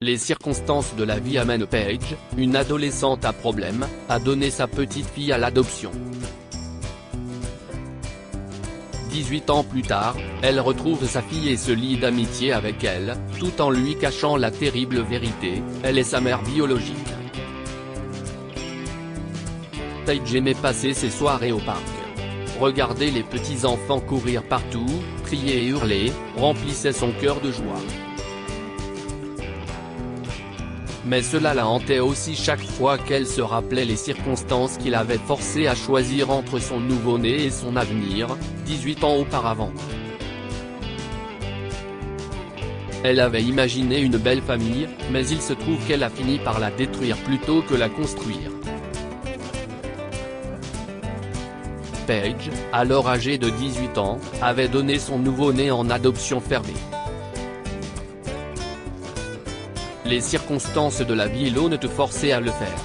Les circonstances de la vie amènent Paige, une adolescente à problème, à donner sa petite fille à l'adoption. 18 ans plus tard, elle retrouve sa fille et se lie d'amitié avec elle, tout en lui cachant la terrible vérité, elle est sa mère biologique. Paige aimait passer ses soirées au parc. Regarder les petits enfants courir partout, crier et hurler, remplissait son cœur de joie. Mais cela la hantait aussi chaque fois qu'elle se rappelait les circonstances qui l'avaient forcée à choisir entre son nouveau-né et son avenir, 18 ans auparavant. Elle avait imaginé une belle famille, mais il se trouve qu'elle a fini par la détruire plutôt que la construire. Paige, alors âgée de 18 ans, avait donné son nouveau-né en adoption fermée. Les circonstances de la vie l'ont forcé à le faire.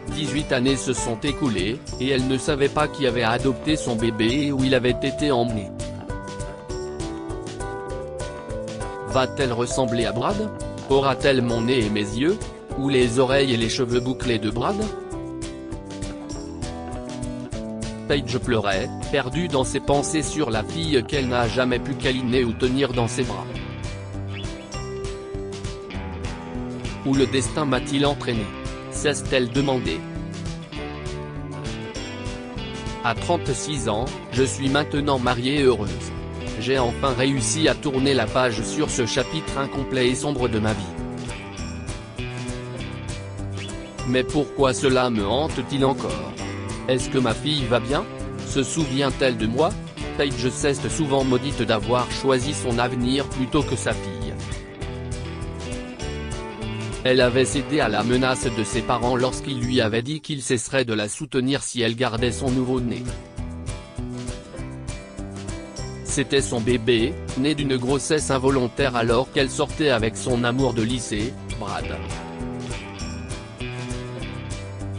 18 années se sont écoulées, et elle ne savait pas qui avait adopté son bébé et où il avait été emmené. Va-t-elle ressembler à Brad? Aura-t-elle mon nez et mes yeux? Ou les oreilles et les cheveux bouclés de Brad? Paige pleurait, perdue dans ses pensées sur la fille qu'elle n'a jamais pu câliner ou tenir dans ses bras. Où le destin m'a-t-il entraîné? S'est-elle demandé. À 36 ans, je suis maintenant mariée et heureuse. J'ai enfin réussi à tourner la page sur ce chapitre incomplet et sombre de ma vie. Mais pourquoi cela me hante-t-il encore? Est-ce que ma fille va bien? Se souvient-elle de moi? Paige s'est souvent maudite d'avoir choisi son avenir plutôt que sa fille. Elle avait cédé à la menace de ses parents lorsqu'ils lui avaient dit qu'ils cesseraient de la soutenir si elle gardait son nouveau-né. C'était son bébé, né d'une grossesse involontaire alors qu'elle sortait avec son amour de lycée, Brad.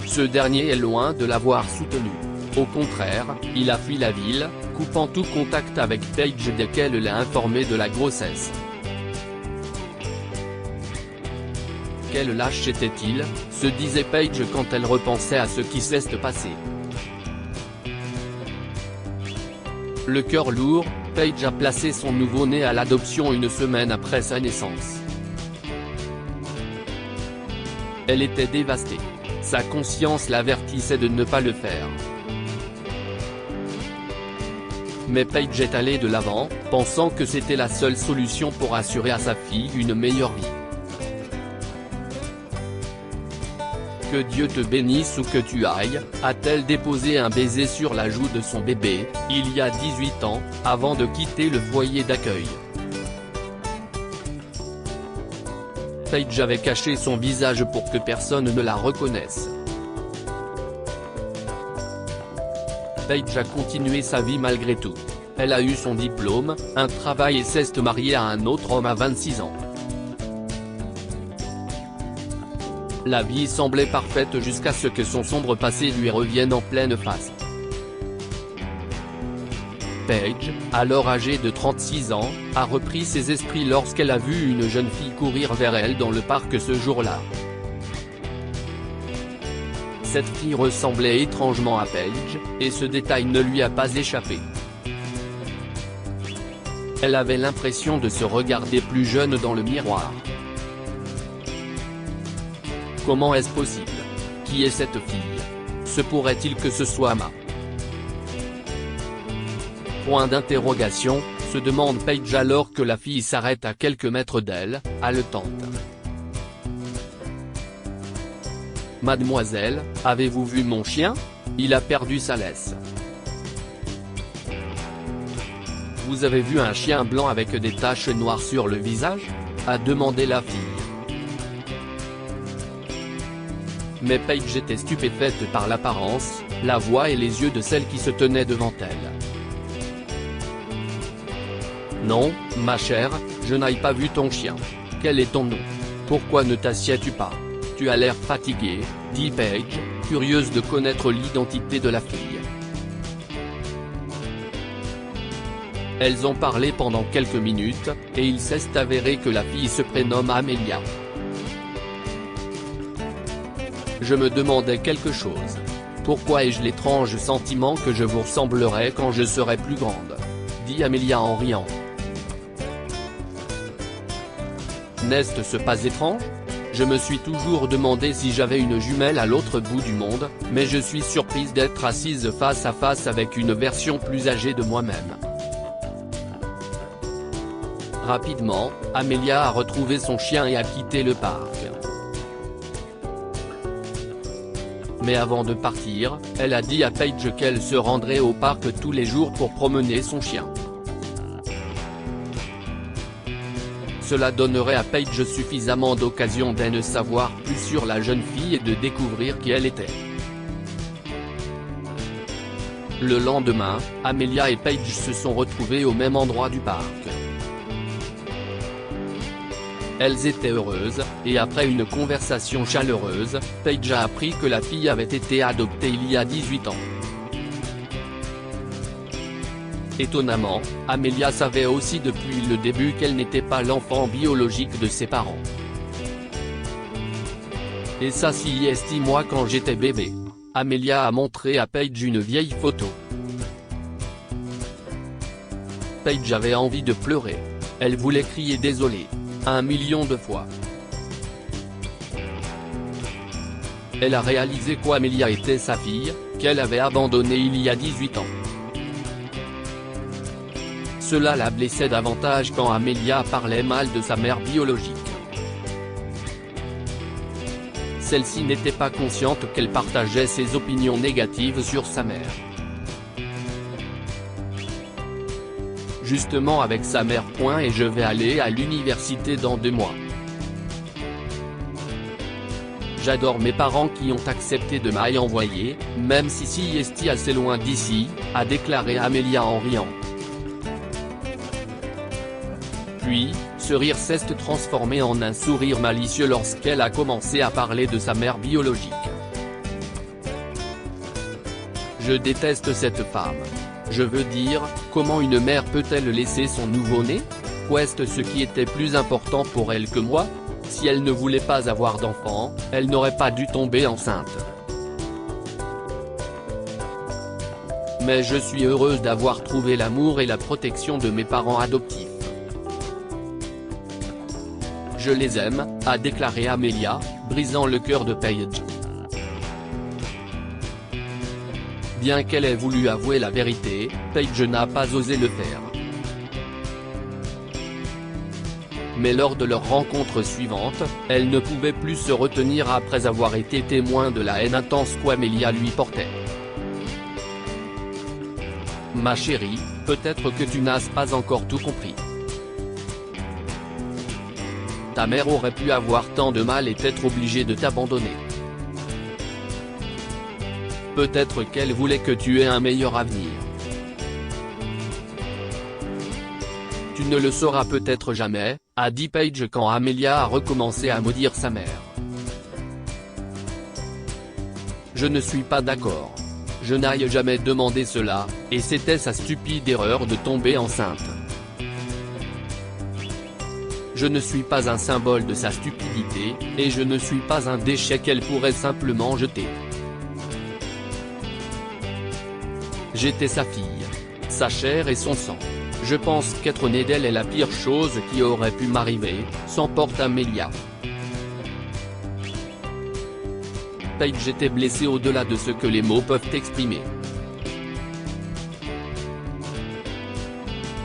Ce dernier est loin de l'avoir soutenue. Au contraire, il a fui la ville, coupant tout contact avec Paige dès qu'elle l'a informé de la grossesse. Quel lâche était-il, se disait Paige quand elle repensait à ce qui s'est passé. Le cœur lourd, Paige a placé son nouveau-né à l'adoption une semaine après sa naissance. Elle était dévastée. Sa conscience l'avertissait de ne pas le faire. Mais Paige est allée de l'avant, pensant que c'était la seule solution pour assurer à sa fille une meilleure vie. Que Dieu te bénisse où que tu ailles, a-t-elle déposé un baiser sur la joue de son bébé, il y a 18 ans, avant de quitter le foyer d'accueil. Paige avait caché son visage pour que personne ne la reconnaisse. Paige a continué sa vie malgré tout. Elle a eu son diplôme, un travail et s'est mariée à un autre homme à 26 ans. La vie semblait parfaite jusqu'à ce que son sombre passé lui revienne en pleine face. Paige, alors âgée de 36 ans, a repris ses esprits lorsqu'elle a vu une jeune fille courir vers elle dans le parc ce jour-là. Cette fille ressemblait étrangement à Paige, et ce détail ne lui a pas échappé. Elle avait l'impression de se regarder plus jeune dans le miroir. Comment est-ce possible? Qui est cette fille? Se pourrait-il que ce soit ma? Point d'interrogation, se demande Paige alors que la fille s'arrête à quelques mètres d'elle, haletante. Mademoiselle, avez-vous vu mon chien? Il a perdu sa laisse. Vous avez vu un chien blanc avec des taches noires sur le visage? A demandé la fille. Mais Paige était stupéfaite par l'apparence, la voix et les yeux de celle qui se tenait devant elle. Non, ma chère, je n'ai pas vu ton chien. Quel est ton nom? Pourquoi ne t'assieds-tu pas? Tu as l'air fatigué, dit Paige, curieuse de connaître l'identité de la fille. Elles ont parlé pendant quelques minutes, et il s'est avéré que la fille se prénomme Amelia. Je me demandais quelque chose. Pourquoi ai-je l'étrange sentiment que je vous ressemblerai quand je serai plus grande, dit Amelia en riant. N'est-ce pas étrange? Je me suis toujours demandé si j'avais une jumelle à l'autre bout du monde, mais je suis surprise d'être assise face à face avec une version plus âgée de moi-même. Rapidement, Amelia a retrouvé son chien et a quitté le parc. Mais avant de partir, elle a dit à Paige qu'elle se rendrait au parc tous les jours pour promener son chien. Cela donnerait à Paige suffisamment d'occasions d'en savoir plus sur la jeune fille et de découvrir qui elle était. Le lendemain, Amelia et Paige se sont retrouvées au même endroit du parc. Elles étaient heureuses, et après une conversation chaleureuse, Paige a appris que la fille avait été adoptée il y a 18 ans. Étonnamment, Amelia savait aussi depuis le début qu'elle n'était pas l'enfant biologique de ses parents. Et ça si est moi quand j'étais bébé. Amelia a montré à Paige une vieille photo. Paige avait envie de pleurer. Elle voulait crier désolé. 1 million de fois. Elle a réalisé qu'Amelia était sa fille, qu'elle avait abandonnée il y a 18 ans. Cela la blessait davantage quand Amelia parlait mal de sa mère biologique. Celle-ci n'était pas consciente qu'elle partageait ses opinions négatives sur sa mère. Justement avec sa mère. Et je vais aller à l'université dans 2 mois. J'adore mes parents qui ont accepté de m'y envoyer, même si est assez loin d'ici, a déclaré Amelia en riant. Puis, ce rire s'est transformé en un sourire malicieux lorsqu'elle a commencé à parler de sa mère biologique. Je déteste cette femme. Je veux dire, comment une mère peut-elle laisser son nouveau-né? Qu'est-ce ce qui était plus important pour elle que moi? Si elle ne voulait pas avoir d'enfant, elle n'aurait pas dû tomber enceinte. Mais je suis heureuse d'avoir trouvé l'amour et la protection de mes parents adoptifs. Je les aime, a déclaré Amelia, brisant le cœur de Paige. Bien qu'elle ait voulu avouer la vérité, Paige n'a pas osé le faire. Mais lors de leur rencontre suivante, elle ne pouvait plus se retenir après avoir été témoin de la haine intense qu'Amelia lui portait. Ma chérie, peut-être que tu n'as pas encore tout compris. Ta mère aurait pu avoir tant de mal et être obligée de t'abandonner. Peut-être qu'elle voulait que tu aies un meilleur avenir. Tu ne le sauras peut-être jamais, a dit Paige quand Amelia a recommencé à maudire sa mère. Je ne suis pas d'accord. Je n'ai jamais demandé cela, et c'était sa stupide erreur de tomber enceinte. Je ne suis pas un symbole de sa stupidité, et je ne suis pas un déchet qu'elle pourrait simplement jeter. J'étais sa fille, sa chair et son sang. Je pense qu'être né d'elle est la pire chose qui aurait pu m'arriver, s'emporte Amelia. Paige était blessée au-delà de ce que les mots peuvent exprimer.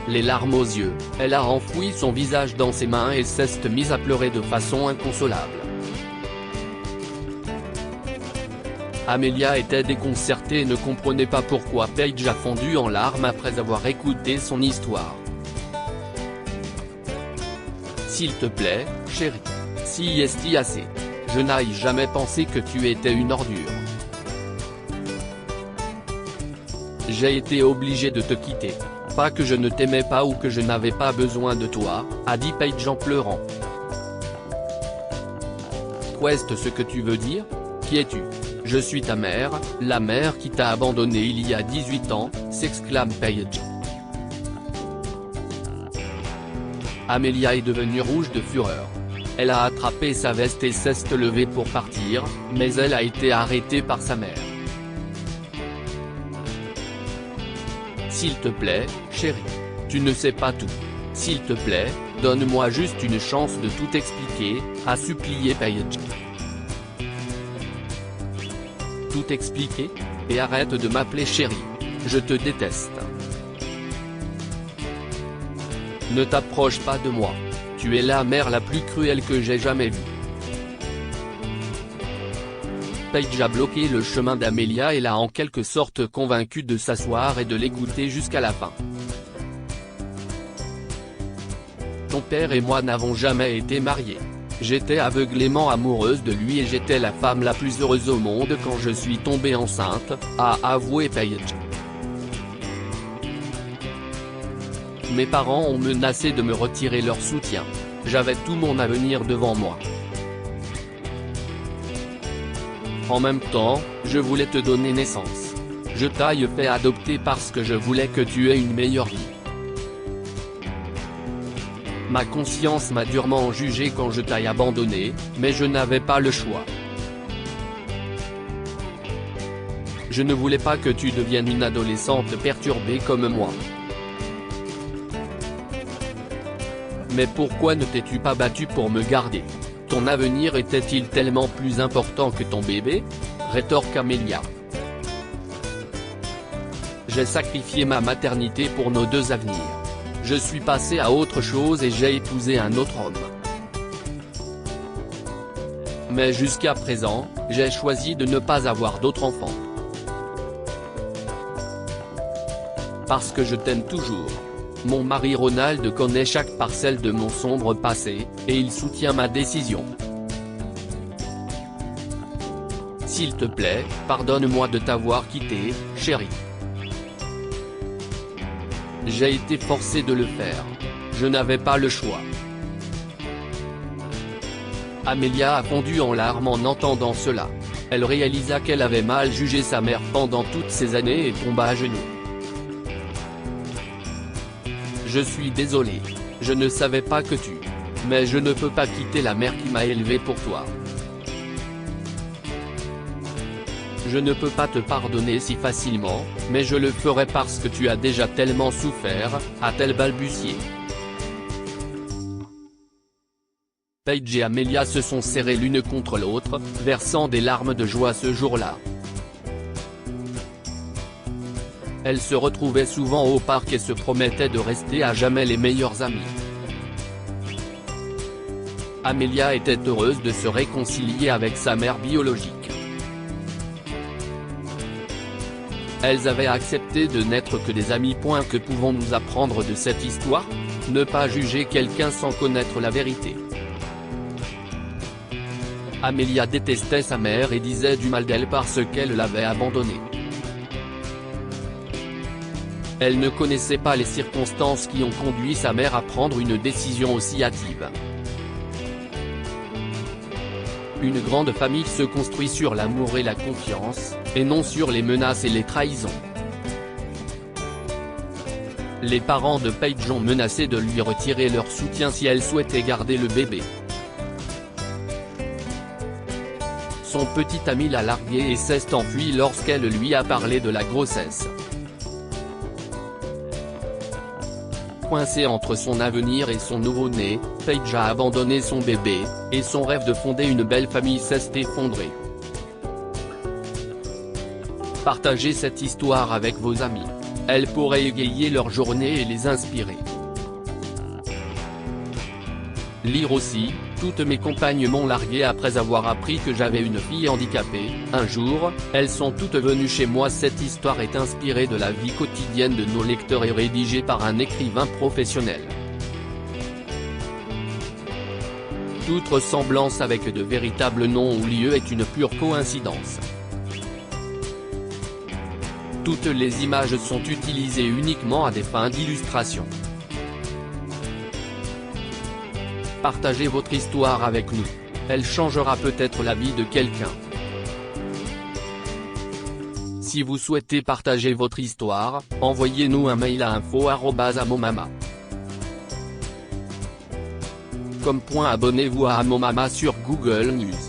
Les larmes aux yeux, elle a enfoui son visage dans ses mains et s'est mise à pleurer de façon inconsolable. Amelia était déconcertée et ne comprenait pas pourquoi Paige a fondu en larmes après avoir écouté son histoire. S'il te plaît, chérie. Si est assez. Je n'ai jamais pensé que tu étais une ordure. J'ai été obligé de te quitter. Pas que je ne t'aimais pas ou que je n'avais pas besoin de toi, a dit Paige en pleurant. Qu'est-ce ce que tu veux dire? Qui es-tu? Je suis ta mère, la mère qui t'a abandonné il y a 18 ans, s'exclame Paige. Amelia est devenue rouge de fureur. Elle a attrapé sa veste et s'est levée pour partir, mais elle a été arrêtée par sa mère. S'il te plaît, chérie. Tu ne sais pas tout. S'il te plaît, donne-moi juste une chance de tout expliquer, a supplié Paige. Tout expliquer? Et arrête de m'appeler chérie. Je te déteste. Ne t'approche pas de moi. Tu es la mère la plus cruelle que j'ai jamais vue. Paige a bloqué le chemin d'Amelia et l'a en quelque sorte convaincue de s'asseoir et de l'écouter jusqu'à la fin. Ton père et moi n'avons jamais été mariés. J'étais aveuglément amoureuse de lui et j'étais la femme la plus heureuse au monde quand je suis tombée enceinte, a avoué Paige. Mes parents ont menacé de me retirer leur soutien. J'avais tout mon avenir devant moi. En même temps, je voulais te donner naissance. Je t'ai fait adopter parce que je voulais que tu aies une meilleure vie. Ma conscience m'a durement jugé quand je t'ai abandonné, mais je n'avais pas le choix. Je ne voulais pas que tu deviennes une adolescente perturbée comme moi. Mais pourquoi ne t'es-tu pas battue pour me garder? Ton avenir était-il tellement plus important que ton bébé? Rétorque Amelia. J'ai sacrifié ma maternité pour nos deux avenirs. Je suis passée à autre chose et j'ai épousé un autre homme. Mais jusqu'à présent, j'ai choisi de ne pas avoir d'autres enfants. Parce que je t'aime toujours. Mon mari Ronald connaît chaque parcelle de mon sombre passé, et il soutient ma décision. S'il te plaît, pardonne-moi de t'avoir quitté, chérie. J'ai été forcé de le faire. Je n'avais pas le choix. Amelia a fondu en larmes en entendant cela. Elle réalisa qu'elle avait mal jugé sa mère pendant toutes ces années et tomba à genoux. Je suis désolé. Je ne savais pas que tu... Mais je ne peux pas quitter la mère qui m'a élevé pour toi. Je ne peux pas te pardonner si facilement, mais je le ferai parce que tu as déjà tellement souffert, a-t-elle balbutié. Paige et Amelia se sont serrées l'une contre l'autre, versant des larmes de joie ce jour-là. Elles se retrouvaient souvent au parc et se promettaient de rester à jamais les meilleures amies. Amelia était heureuse de se réconcilier avec sa mère biologique. Elles avaient accepté de n'être que des amies. Que pouvons-nous apprendre de cette histoire? Ne pas juger quelqu'un sans connaître la vérité. Amelia détestait sa mère et disait du mal d'elle parce qu'elle l'avait abandonnée. Elle ne connaissait pas les circonstances qui ont conduit sa mère à prendre une décision aussi hâtive. Une grande famille se construit sur l'amour et la confiance, et non sur les menaces et les trahisons. Les parents de Paige ont menacé de lui retirer leur soutien si elle souhaitait garder le bébé. Son petit ami l'a larguée et s'est enfui lorsqu'elle lui a parlé de la grossesse. Coincée entre son avenir et son nouveau-né, Paige a abandonné son bébé, et son rêve de fonder une belle famille s'est effondré. Partagez cette histoire avec vos amis. Elle pourrait égayer leur journée et les inspirer. Lire aussi, toutes mes compagnes m'ont largué après avoir appris que j'avais une fille handicapée. Un jour, elles sont toutes venues chez moi. Cette histoire est inspirée de la vie quotidienne de nos lecteurs et rédigée par un écrivain professionnel. Toute ressemblance avec de véritables noms ou lieux est une pure coïncidence. Toutes les images sont utilisées uniquement à des fins d'illustration. Partagez votre histoire avec nous. Elle changera peut-être la vie de quelqu'un. Si vous souhaitez partager votre histoire, envoyez-nous un mail à info@amomama. Abonnez-vous à Mon Mama sur Google News.